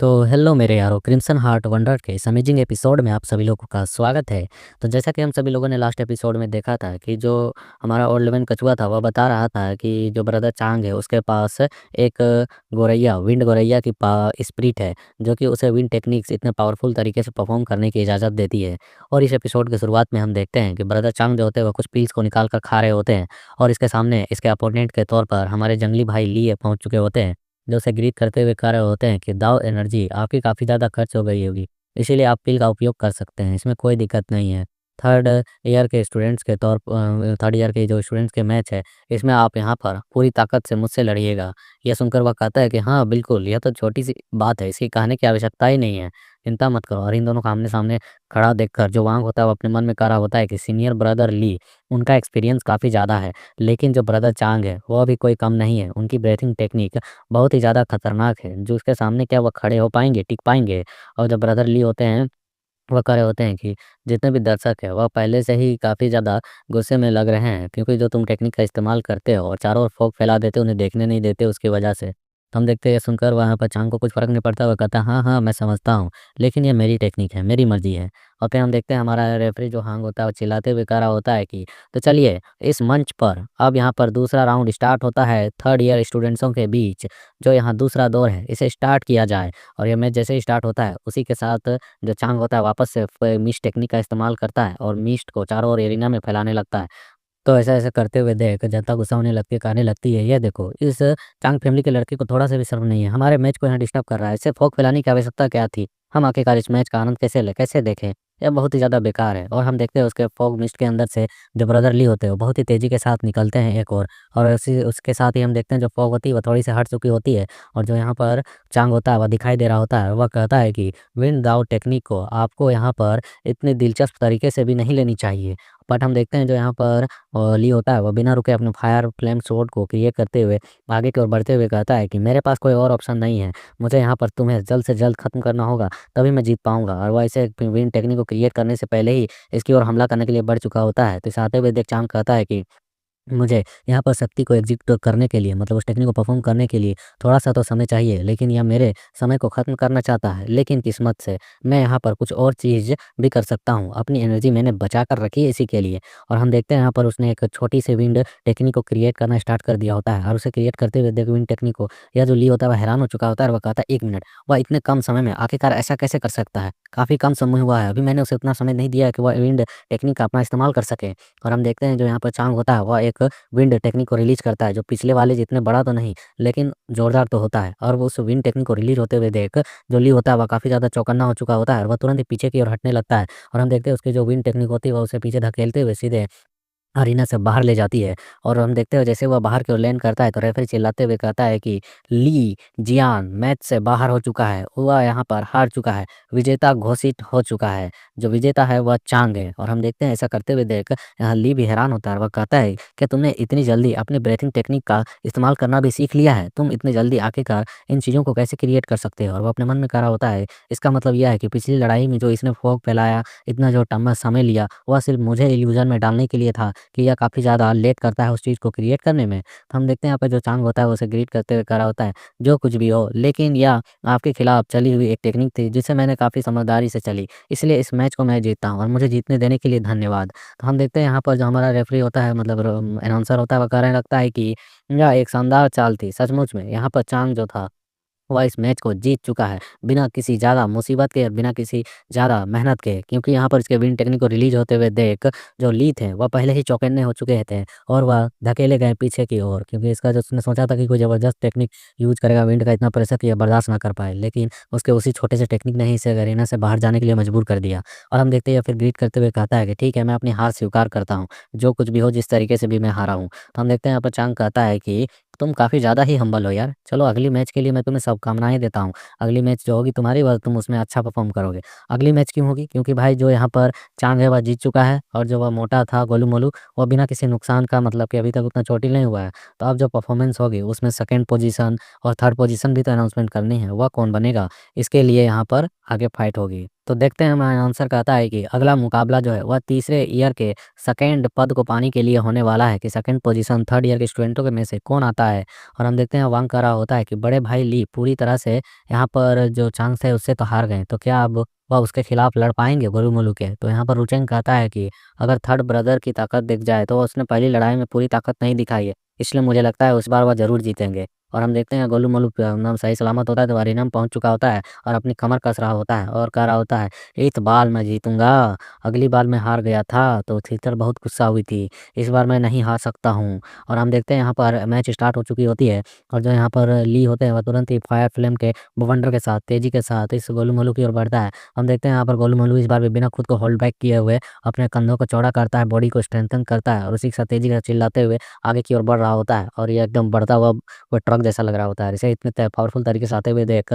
तो हेलो मेरे यारो, क्रिम्सन हार्ट वंडर के इस अमेजिंग एपिसोड में आप सभी लोगों का स्वागत है। तो जैसा कि हम सभी लोगों ने लास्ट एपिसोड में देखा था कि जो हमारा ओल्ड मैन कछुआ था वह बता रहा था कि जो ब्रदर चांग है उसके पास एक गोरैया विंड गोरैया की स्पिरिट है, जो कि उसे विंड टेक्निक्स इतने पावरफुल तरीके से परफॉर्म करने की इजाज़त देती है। और इस एपिसोड के शुरुआत में हम देखते हैं कि ब्रदर चांग जो होते हैं वह कुछ पील्स को निकाल कर खा रहे होते हैं, और इसके सामने इसके अपोनेंट के तौर पर हमारे जंगली भाई ली पहुंच चुके होते हैं, जो उसे ग्रीट करते हुए कह रहे होते हैं कि दाव एनर्जी आपकी काफ़ी ज़्यादा खर्च हो गई होगी, इसीलिए आप पिल का उपयोग कर सकते हैं, इसमें कोई दिक्कत नहीं है। थर्ड थर्ड ईयर के जो स्टूडेंट्स के मैच है, इसमें आप यहाँ पर पूरी ताकत से मुझसे लड़िएगा। यह सुनकर वह कहता है कि हाँ बिल्कुल, यह तो छोटी सी बात है, इसकी कहने की आवश्यकता ही नहीं है, चिंता मत करो। और इन दोनों को आमने सामने खड़ा देखकर जो वांग होता है वो अपने मन में कह रहा होता है कि सीनियर ब्रदर ली, उनका एक्सपीरियंस काफ़ी ज़्यादा है, लेकिन जो ब्रदर चांग है वह भी कोई कम नहीं है, उनकी ब्रीथिंग टेक्निक बहुत ही ज़्यादा खतरनाक है, जो उसके सामने क्या वह खड़े हो पाएँगे, टिक पाएँगे? और जो ब्रदर ली होते हैं, वह कह रहे होते हैं कि जितने भी दर्शक हैं, वह पहले से ही काफ़ी ज़्यादा गुस्से में लग रहे हैं, क्योंकि जो तुम टेक्निक का इस्तेमाल करते हो और चारों ओर फॉग फैला देते हो, उन्हें देखने नहीं देते उसकी वजह से। तो हम देखते हैं, ये सुनकर वहाँ पर चांग को कुछ फ़र्क नहीं पड़ता, वो कहता है, "हाँ, हाँ, मैं समझता हूँ, लेकिन ये मेरी टेक्निक है, मेरी मर्ज़ी है।" और फिर हम देखते हैं हमारा रेफ़री जो हांग होता है, वो चिल्लाते हुए कह रहा होता है कि तो चलिए, इस मंच पर अब यहाँ पर दूसरा राउंड स्टार्ट होता है थर्ड ईयर स्टूडेंट्सों के बीच, जो यहाँ दूसरा दौर है, इसे स्टार्ट किया जाए। और ये मैच जैसे ही स्टार्ट होता है, उसी के साथ जो चांग होता है वापस से मिस्ट टेक्निक का इस्तेमाल करता है और मिस्ट को चारों ओर एरिना में फैलाने लगता है। तो ऐसा-ऐसा करते हुए देख जनता गुस्सा होने लगती है, कहने लगती है, "ये देखो, इस चांग फैमिली के लड़के को थोड़ा-सा भी शर्म नहीं है, हमारे मैच को यहाँ डिस्टर्ब कर रहा है, इसे फ़ोक फैलाने की आवश्यकता क्या थी? हम आखिरकार इस मैच का आनंद कैसे लें, कैसे देखें? यह बहुत ही ज़्यादा बेकार है।" और हम देखते हैं उसके फॉग मिस्ट के अंदर से जो ब्रदर ली होते हैं, वो बहुत ही तेज़ी के साथ निकलते हैं एक ओर, और उसी उसके साथ ही हम देखते हैं जो फॉग होती है, वो थोड़ी-सी हट चुकी होती है, और जो यहाँ पर चांग होता है, वह दिखाई दे रहा होता है। वह कहता है कि विन दाओ टेक्निक को आपको यहाँ पर इतने दिलचस्प तरीके से भी नहीं लेनी चाहिए। बट हम देखते हैं जो यहाँ पर ली होता है, वह बिना रुके अपने फायर फ्लेम स्वॉर्ड को क्रिएट करते हुए आगे की ओर बढ़ते हुए कहता है कि मेरे पास कोई और ऑप्शन नहीं है, मुझे यहाँ पर तुम्हें जल्द से जल्द खत्म करना होगा, तभी मैं जीत पाऊंगा। और वह इसे विन टेक्निक को क्रिएट करने से पहले ही इसकी ओर हमला करने के लिए बढ़ चुका होता है। तो इसे आते हुए देख चांग कहता है कि मुझे यहाँ पर शक्ति को एग्ज़ीक्यूट करने के लिए, मतलब उस टेक्निक को परफ़ॉर्म करने के लिए थोड़ा-सा तो समय चाहिए, लेकिन यह मेरे समय को ख़त्म करना चाहता है। लेकिन किस्मत से मैं यहाँ पर कुछ और चीज़ भी कर सकता हूँ, अपनी एनर्जी मैंने बचा कर रखी है इसी के लिए। और हम देखते हैं यहाँ पर उसने एक छोटी-सी विंड टेक्निक को क्रिएट करना स्टार्ट कर दिया होता है, और उसे क्रिएट करते हुए देख विंड टेक्निक को, यह जो ली होता है वह हैरान हो चुका होता है, और वह कहता है 1 मिनट, वह इतने कम समय में आखिरकार ऐसा कैसे कर सकता है? काफ़ी कम समय हुआ है, अभी मैंने उसे उतना समय नहीं दिया है कि वह विंड टेक्निक का अपना इस्तेमाल कर सके। और हम देखते हैं जो यहाँ पर चांग होता है, वह एक विंड टेक्निक को रिलीज़ करता है, जो पिछले वाले जितने बड़ा तो नहीं, लेकिन ज़ोरदार तो होता है। और वो उस विंड टेक्निक को रिलीज़ होते हुए देख जो ली होता है वह काफ़ी ज़्यादा चौकन्ना हो चुका होता है, और वह तुरंत ही पीछे की ओर हटने लगता है। और हम देखते हैं उसकी जो विंड टेक्निक होती है, वह उसे पीछे धकेलते हुए सीधे अरीना से बाहर ले जाती है। और हम देखते हैं जैसे वह बाहर की ओर लैंड करता है, तो रेफरी चिल्लाते हुए कहता है कि ली जियान मैच से बाहर हो चुका है, वह यहाँ पर हार चुका है, विजेता घोषित हो चुका है, जो विजेता है वह चांग है। और हम देखते हैं ऐसा करते हुए देख यहाँ ली भी हैरान होता है, और वह कहता है कि तुमने इतनी जल्दी अपने ब्रीथिंग टेक्निक का इस्तेमाल करना भी सीख लिया है, तुम इतनी जल्दी आखिरकार इन चीज़ों को कैसे क्रिएट कर सकते हो? और वो अपने मन में कह रहा होता है, इसका मतलब यह है कि पिछली लड़ाई में जो इसने फॉग फैलाया, इतना जो समय लिया, वह सिर्फ मुझे इल्यूजन में डालने के लिए था, कि यह काफ़ी ज़्यादा लेट करता है उस चीज़ को क्रिएट करने में। तो हम देखते हैं यहाँ पे जो चांग होता है वो उसे ग्रीट करते हुए कह रहा होता है, जो कुछ भी हो, लेकिन यह आपके खिलाफ चली हुई एक टेक्निक थी जिसे मैंने काफ़ी समझदारी से चली, इसलिए इस मैच को मैं जीता हूँ, और मुझे जीतने देने के लिए धन्यवाद। तो हम देखते हैं यहाँ पर जो हमारा रेफरी होता है, मतलब अनाउंसर होता है, वह कहने लगता है कि यह एक शानदार चाल थी, सचमुच में यहाँ पर चांग जो था वह इस मैच को जीत चुका है, बिना किसी ज़्यादा मुसीबत के और बिना किसी ज़्यादा मेहनत के, क्योंकि यहाँ पर इसके विन टेक्निक को रिलीज़ होते हुए देख जो ली थे, वह पहले ही चौकन्ने हो चुके थे, और वह धकेले गए पीछे की ओर, क्योंकि इसका जो उसने सोचा था कि कोई ज़बरदस्त टेक्निक यूज़ करेगा विंड का इतना प्रेशर कि ये बर्दाश्त ना कर पाए, लेकिन उसके उसी छोटे से टेक्निक ने ही इसे अरेना से बाहर जाने के लिए मजबूर कर दिया। और हम देखते हैं या फिर ग्रीट करते हुए कहता है कि ठीक है, मैं अपनी हार स्वीकार करता हूँ, जो कुछ भी हो, जिस तरीके से भी मैं हारा हूँ। तो हम देखते हैं यहाँ पर चांग कहता है कि तुम काफ़ी ज़्यादा ही हम्बल हो यार। चलो अगली मैच के लिए मैं तुम्हें शुभकामनाएँ देता हूँ। अगली मैच जो होगी तुम्हारी, वह तुम उसमें अच्छा परफ़ॉर्म करोगे। अगली मैच क्यों होगी? क्योंकि भाई जो यहाँ पर चांग है वह जीत चुका है, और जो वह मोटा था गोलू-मोलू, वह बिना किसी नुकसान का, मतलब कि अभी तक उतना चोटिल नहीं हुआ है। तो अब जो परफ़ॉर्मेंस होगी उसमें सेकंड पोज़ीशन और थर्ड पोज़ीशन भी तो अनाउंसमेंट करनी है। वह कौन बनेगा? इसके लिए यहाँ पर आगे फाइट होगी। तो देखते हैं हमारा आंसर कहता है कि अगला मुकाबला जो है वह तीसरे ईयर के सेकंड पद को पाने के लिए होने वाला है कि सेकंड पोजीशन थर्ड ईयर के स्टूडेंटों के में से कौन आता है। और हम देखते हैं वांग कह रहा होता है कि बड़े भाई ली पूरी तरह से यहाँ पर जो चांस है उससे तो हार गए, तो क्या अब वह उसके खिलाफ लड़ पाएंगे गोलू-मोलू के? तो यहाँ पर रुचेन कहता है कि अगर थर्ड ब्रदर की ताकत दिख जाए तो उसने पहली लड़ाई में पूरी ताकत नहीं दिखाई है, इसलिए मुझे लगता है इस बार वह ज़रूर जीतेंगे। और हम देखते हैं गोलू-मोलू एकदम सही सलामत होता है तो अरीना में पहुँच चुका होता है और अपनी कमर कस रहा होता है और कह रहा होता है, इस बार मैं जीतूँगा, अगली बार मैं हार गया था तो थीथर बहुत गुस्सा हुई थी, इस बार मैं नहीं हार सकता हूँ। और हम देखते हैं यहाँ पर मैच स्टार्ट हो चुकी होती है और जो यहाँ पर ली होते हैं वह तुरंत ही फायर फ्लेम के बवंडर के साथ, तेज़ी के साथ इस गोलू-मोलू की ओर बढ़ता है। हम देखते हैं यहाँ पर गोलू-मोलू इस बार भी बिना खुद को होल्ड बैक किए हुए अपने कंधों को चौड़ा करता है, बॉडी को स्ट्रेंथन करता है और उसी के साथ तेज़ी के साथ चिल्लाते हुए आगे की ओर बढ़ रहा होता है और ये एकदम बढ़ता हुआ वो ट्रक जैसा लग रहा होता है। इसे इतने पावरफुल तरीके से आते हुए देख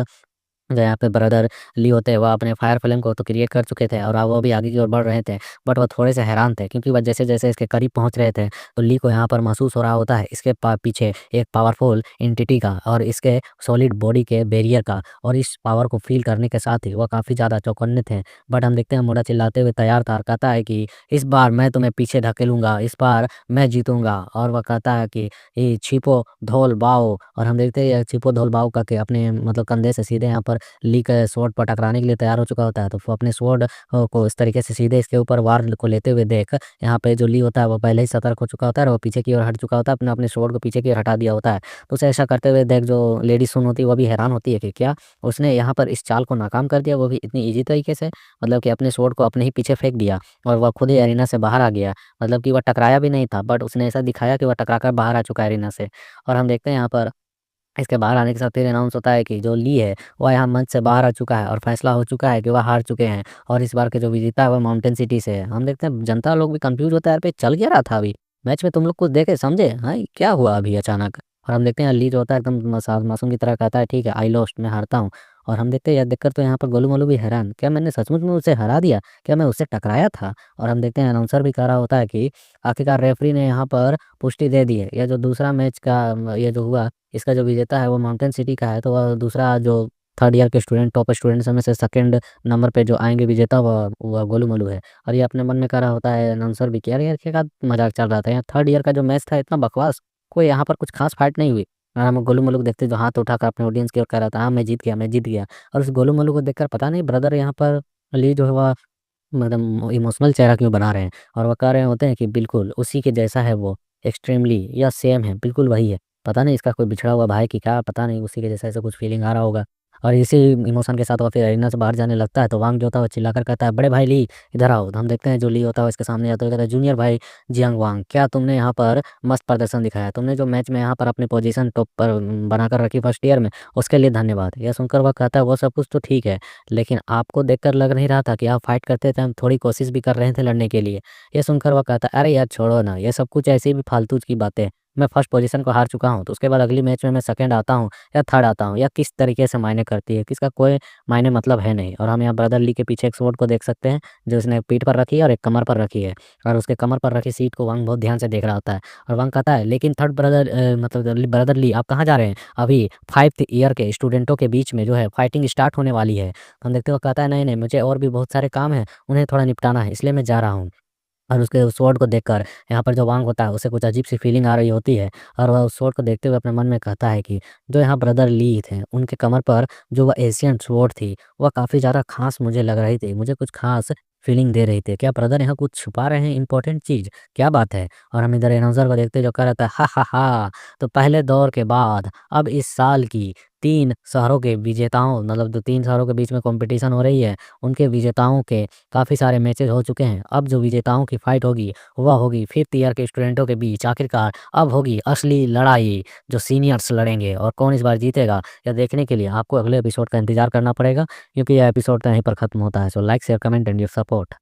जो यहाँ पे ब्रदर ली होते हैं, वह अपने फायर फ्लेम को तो क्रिएट कर चुके थे और वो भी आगे की ओर बढ़ रहे थे। बट वो थोड़े से हैरान थे क्योंकि वह जैसे-जैसे इसके करीब पहुँच रहे थे, तो ली को यहाँ पर महसूस हो रहा होता है इसके पीछे एक पावरफुल एंटिटी का और इसके सॉलिड बॉडी के बैरियर का, और इस पावर को फ़ील करने के साथ ही वह काफ़ी ज़्यादा चौकन्ने थे। बट हम देखते हैं मुड़ा चिल्लाते हुए तैयार था और कहता है कि इस बार मैं तुम्हें पीछे धकेलूँगा, इस बार मैं जीतूँगा। और वह कहता है कि ये छिपो धोल बाओ, और हम देखते हैं ये छिपो धोल बाओ करके अपने मतलब कंधे से सीधे यहाँ पर ली का स्वॉर्ड पर टकराने के लिए तैयार हो चुका होता है। तो वो अपने स्वॉर्ड को इस तरीके से सीधे इसके ऊपर वार को लेते हुए देख यहाँ पे जो ली होता है वो पहले ही सतर्क हो चुका होता है और वो पीछे की ओर हट चुका होता है, अपने अपने स्वॉर्ड को पीछे की ओर हटा दिया होता है। तो उसे ऐसा करते हुए देख जो लेडी सुन होती है वो भी हैरान होती है कि क्या उसने यहाँ पर इस चाल को नाकाम कर दिया, वो भी इतनी ईज़ी तरीके से, मतलब कि अपने स्वॉर्ड को अपने ही पीछे फेंक दिया और वह खुद ही एरिना से बाहर आ गया। मतलब कि वह टकराया भी नहीं था बट उसने ऐसा दिखाया कि वह टकरा कर बाहर आ चुका है एरिना से। और हम देखते हैं यहाँ पर इसके बाहर आने के साथ फिर अनाउंस होता है कि जो ली है, वह यहाँ मंच से बाहर आ चुका है और फैसला हो चुका है कि वह हार चुके हैं और इस बार के जो विजेता है वह माउंटेन सिटी से है। हम देखते हैं जनता लोग भी कन्फ्यूज़ होता है, यार पे चल क्या रहा था अभी? मैच में तुम लोग कुछ देखे समझे? हाँ, ये क्या हुआ अभी अचानक? और हम देखते हैं ली जो होता है एकदम मासूम की तरह कहता है, ठीक है आई लॉस्ट, मैं हारता हूँ। और हम देखते हैं यह देखकर तो यहाँ पर गोलू-मोलू भी हैरान, क्या मैंने सचमुच में उसे हरा दिया? क्या मैं उससे टकराया था? और हम देखते हैं अनाउंसर भी कह रहा होता है कि आखिरकार रेफरी ने यहाँ पर पुष्टि दे दी है। यह जो दूसरा मैच का ये जो हुआ, इसका जो विजेता है वो माउंटेन सिटी का है, तो वह दूसरा जो थर्ड ईयर के स्टूडेंट टॉप स्टूडेंट्स में से सेकंड नंबर पे जो आएँगे विजेता वह गोलू-मोलू है। और ये अपने मन में कह रहा होता है अनाउंसर भी कि यार ये क्या मज़ाक चल रहा था, यहाँ थर्ड ईयर का जो मैच था इतना बकवास, कोई यहाँ पर कुछ ख़ास फाइट नहीं हुई। और हम गोलू-मोलू को देखते जो हाथ उठाकर अपने ऑडियंस की ओर कह रहा था, हाँ, मैं जीत गया, मैं जीत गया। और उस गोलू-मोलू को देखकर पता नहीं ब्रदर यहाँ पर ली जो है वह मतलब इमोशनल चेहरा क्यों बना रहे हैं और वो कह रहे होते हैं कि बिल्कुल उसी के जैसा है वो, एक्सट्रीमली या सेम है, बिल्कुल वही है। पता नहीं इसका कोई बिछड़ा हुआ भाई कि क्या पता नहीं उसी के जैसा ऐसा कुछ फीलिंग आ रहा होगा। और इसी इमोशन के साथ वो फिर अरेना से बाहर जाने लगता है तो वांग जो होता है वो चिल्लाकर कहता है, बड़े भाई ली इधर आओ। तो हम देखते हैं जो ली होता है वो इसके सामने आता है, कहता है जूनियर भाई जियांग वांग, क्या तुमने यहाँ पर मस्त प्रदर्शन दिखाया। तुमने जो मैच में यहाँ पर अपनी पोजीशन टॉप पर बनाकर रखी फर्स्ट ईयर में, उसके लिए धन्यवाद। यह सुनकर वह कहता है वो सब कुछ तो ठीक है, लेकिन आपको देखकर लग नहीं रहा था कि आप फाइट करते थे, हम थोड़ी कोशिश भी कर रहे थे लड़ने के लिए। ये सुनकर वो कहता है, अरे यार छोड़ो ना, ये सब कुछ ऐसी भी फालतू की बातें। मैं फर्स्ट पोजीशन को हार चुका हूँ, तो उसके बाद अगली मैच में मैं सेकंड आता हूँ या थर्ड आता हूँ या किस तरीके से मायने करती है, किसका कोई मायने मतलब है नहीं। और हम यहाँ ब्रदर ली के पीछे एक स्वॉर्ड को देख सकते हैं, जो उसने पीठ पर रखी है और एक कमर पर रखी है। और उसके कमर पर रखी सीट को वांग बहुत ध्यान से देख रहा होता है। और वांग कहता है, लेकिन थर्ड ब्रदर मतलब ब्रदर ली आप कहाँ जा रहे हैं? अभी 5th ईयर के स्टूडेंटों के बीच में जो है फाइटिंग स्टार्ट होने वाली है। हम देखते हैं वो कहता है, नहीं, नहीं, मुझे और भी बहुत सारे काम हैं, उन्हें थोड़ा निपटाना है, इसलिए मैं जा रहा हूँ। और उसके उस स्वॉर्ड को देखकर यहाँ पर जो वांग होता है उसे कुछ अजीब-सी फीलिंग आ रही होती है और वह उस स्वॉर्ड को देखते हुए अपने मन में कहता है कि जो यहाँ ब्रदर ली थे, उनके कमर पर जो वह एशियन स्वॉर्ड थी, वह काफ़ी ज़्यादा ख़ास मुझे लग रही थी, मुझे कुछ ख़ास फीलिंग दे रही थी। क्या ब्रदर यहाँ कुछ छुपा रहे हैं इम्पोर्टेंट चीज़? क्या बात है? और हम इधर एनाउंसर को देखते जो कह रहा था, हा, हा, हा! तो पहले दौर के बाद अब इस साल की 3 शहरों के विजेताओं, मतलब जो 3 शहरों के बीच में कॉम्पिटिशन हो रही है, उनके विजेताओं के काफ़ी सारे मैचेज़ हो चुके हैं। अब जो विजेताओं की फाइट होगी, वह होगी 5th ईयर के स्टूडेंटों के बीच। आखिरकार अब होगी असली लड़ाई, जो सीनियर्स लड़ेंगे और कौन इस बार जीतेगा, यह देखने के लिए आपको अगले एपिसोड का इंतज़ार करना पड़ेगा, क्योंकि यह एपिसोड तो यहीं पर खत्म होता है। So like, share, comment and your support.